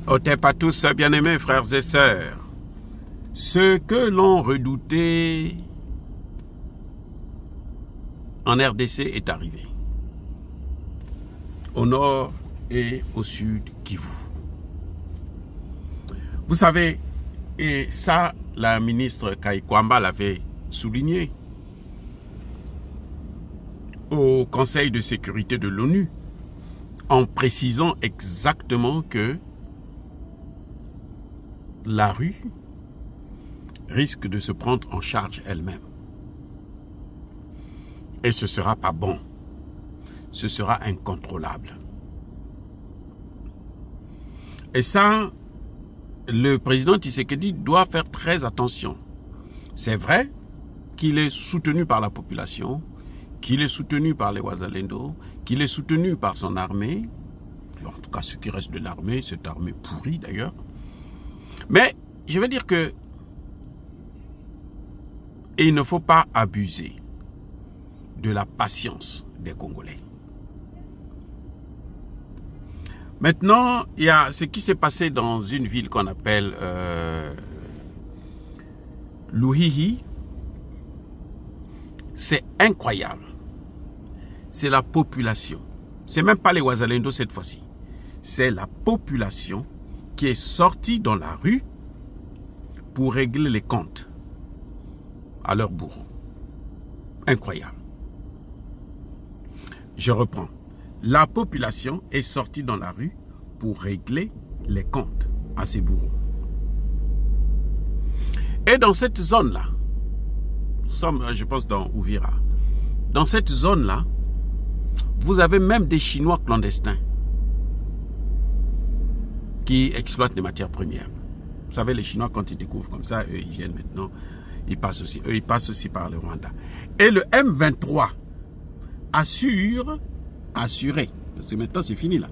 Otep à tous, bien-aimés frères et sœurs. Ce que l'on redoutait en RDC est arrivé. Au nord et au sud Kivu. Vous savez, et ça, la ministre Kaikwamba l'avait souligné au Conseil de sécurité de l'ONU, en précisant exactement que la rue risque de se prendre en charge elle-même. Et ce ne sera pas bon. Ce sera incontrôlable. Et ça, le président Tshisekedi doit faire très attention. C'est vrai qu'il est soutenu par la population, qu'il est soutenu par les Wazalendo, qu'il est soutenu par son armée, en tout cas ce qui reste de l'armée, cette armée pourrie d'ailleurs. Mais je veux dire que il ne faut pas abuser de la patience des Congolais. Maintenant, il y a ce qui s'est passé dans une ville qu'on appelle Luhihi. C'est incroyable. C'est la population. C'est même pas les Wazalendo cette fois-ci. C'est la population qui est sortie dans la rue pour régler les comptes à leurs bourreaux. Incroyable. Je reprends. La population est sortie dans la rue pour régler les comptes à ses bourreaux. Et dans cette zone-là, nous sommes, je pense, dans Uvira. Dans cette zone-là, vous avez même des Chinois clandestins qui exploitent les matières premières. Vous savez, les Chinois, quand ils découvrent comme ça, eux, ils viennent maintenant, ils passent aussi par le Rwanda. Et le M23 assuré, parce que maintenant c'est fini là,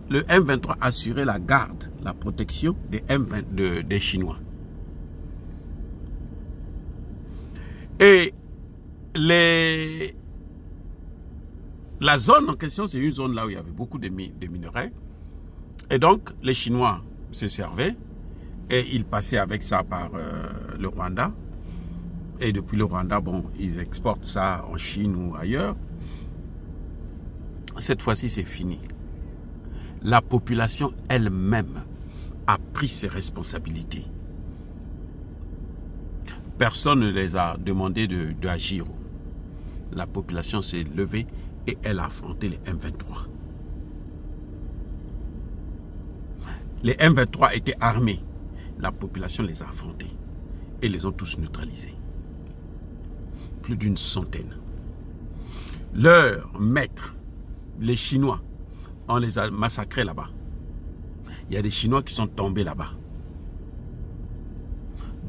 le M23 assurait la garde, la protection des des Chinois. Et la zone en question, c'est une zone là où il y avait beaucoup de minerais. Et donc, les Chinois se servaient et ils passaient avec ça par le Rwanda. Et depuis le Rwanda, bon, ils exportent ça en Chine ou ailleurs. Cette fois-ci, c'est fini. La population elle-même a pris ses responsabilités. Personne ne les a demandé d'agir. La population s'est levée et elle a affronté les M23. Les M23 étaient armés. La population les a affrontés et les ont tous neutralisés. Plus d'une centaine. Leurs maîtres, les Chinois, on les a massacrés là-bas. Il y a des Chinois qui sont tombés là-bas.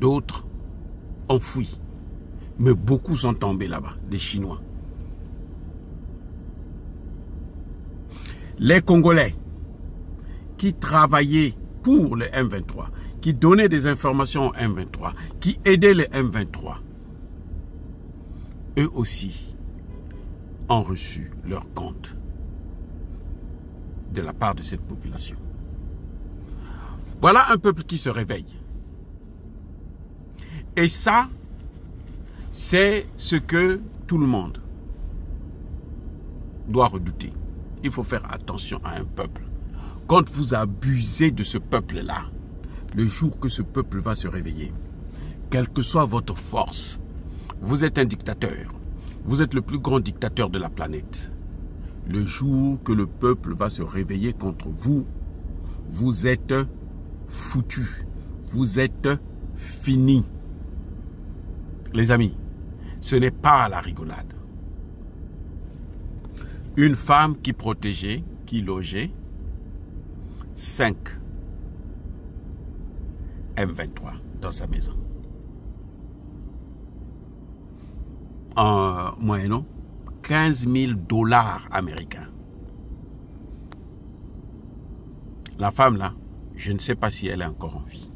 D'autres ont fui. Mais beaucoup sont tombés là-bas, des Chinois. Les Congolais qui travaillaient pour le M23, qui donnaient des informations au M23, qui aidaient le M23, eux aussi ont reçu leur compte de la part de cette population. Voilà un peuple qui se réveille. Et ça, c'est ce que tout le monde doit redouter. Il faut faire attention à un peuple. Quand vous abusez de ce peuple-là, le jour que ce peuple va se réveiller, quelle que soit votre force, vous êtes un dictateur. Vous êtes le plus grand dictateur de la planète. Le jour que le peuple va se réveiller contre vous, vous êtes foutus. Vous êtes finis. Les amis, ce n'est pas la rigolade. Une femme qui protégeait, qui logeait 5 M23 dans sa maison. En moyennant 15 000 $ américains. La femme là, je ne sais pas si elle est encore en vie.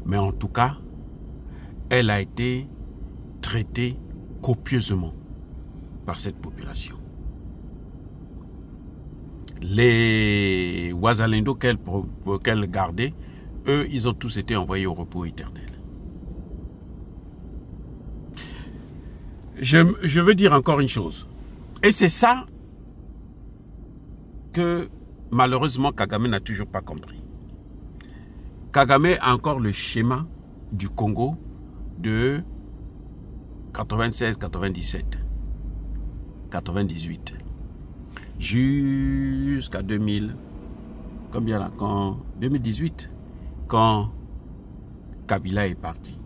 Mais en tout cas, elle a été traitée copieusement par cette population. Les Ouazalendo qu'elle gardait, eux, ils ont tous été envoyés au repos éternel. Je veux dire encore une chose. Et c'est ça que malheureusement Kagame n'a toujours pas compris. Kagame a encore le schéma du Congo de 96, 97, 98, jusqu'à 2000, combien là, 2018, quand Kabila est parti.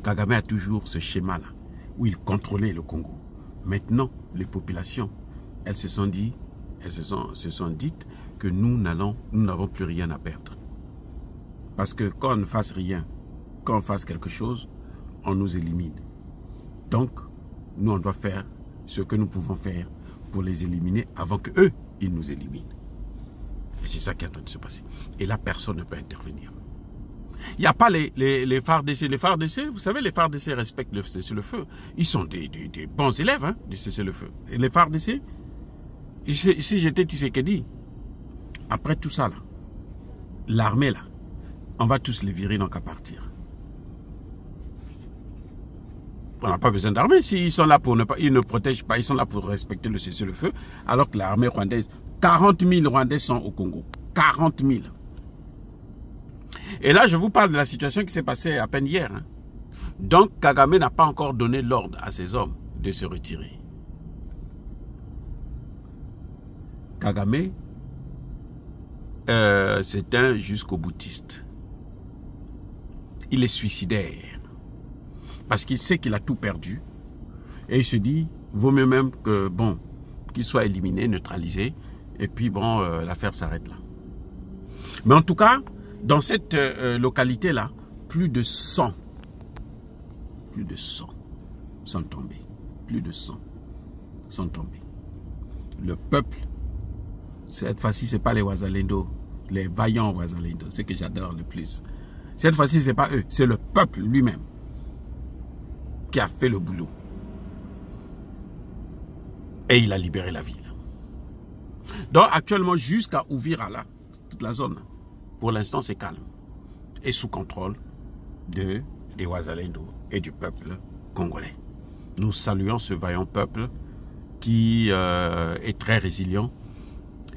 Kagame a toujours ce schéma-là, où il contrôlait le Congo. Maintenant, les populations, elles se sont dites que nous n'avons plus rien à perdre. Parce que quand on ne fasse rien, quand on fasse quelque chose, on nous élimine. Donc, nous, on doit faire ce que nous pouvons faire pour les éliminer avant qu'eux, ils nous éliminent. Et c'est ça qui est en train de se passer. Et là, personne ne peut intervenir. Il n'y a pas les FARDC. Les FARDC, vous savez, les FARDC respectent le cessez-le-feu. Ils sont des bons élèves hein, du cessez-le-feu. Et les FARDC, si j'étais Tshisekedi, après tout ça, là, l'armée, là, on va tous les virer, donc à partir. On n'a pas besoin d'armée. S'ils sont là pour ils ne protègent pas, ils sont là pour respecter le cessez-le-feu, alors que l'armée rwandaise, 40 000 Rwandais sont au Congo. 40 000. Et là, je vous parle de la situation qui s'est passée à peine hier. Hein. Donc, Kagame n'a pas encore donné l'ordre à ses hommes de se retirer. Kagame, c'est un jusqu'au boutiste. Il est suicidaire. Parce qu'il sait qu'il a tout perdu. Et il se dit, vaut mieux même que, bon, qu'il soit éliminé, neutralisé. Et puis, bon, l'affaire s'arrête là. Mais en tout cas, dans cette localité-là, plus de 100 sont tombés. Plus de 100 sont tombés. Le peuple, cette fois-ci, ce n'est pas les Ouazalendo, les vaillants Ouazalendo, c'est ce que j'adore le plus. Cette fois-ci, ce n'est pas eux, c'est le peuple lui-même qui a fait le boulot. Et il a libéré la ville. Donc actuellement, jusqu'à Uvira, là, toute la zone, pour l'instant, c'est calme. Et sous contrôle des Ouazalendo et du peuple congolais. Nous saluons ce vaillant peuple qui est très résilient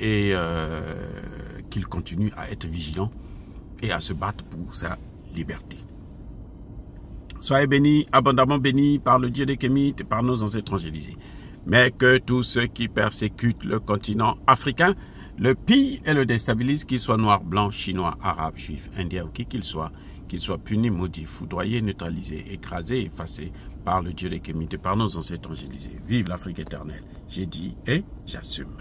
et qu'il continue à être vigilant et à se battre pour sa liberté. Soyez bénis, abondamment bénis par le Dieu des Kémites et par nos ancêtres angélisés. Mais que tous ceux qui persécutent le continent africain le pillent et le déstabilisent, qu'ils soient noirs, blancs, chinois, arabes, juifs, indiens ou qui qu'ils soient punis, maudits, foudroyés, neutralisés, écrasés, effacés par le Dieu des Kémites et par nos ancêtres angélisés. Vive l'Afrique éternelle. J'ai dit et j'assume.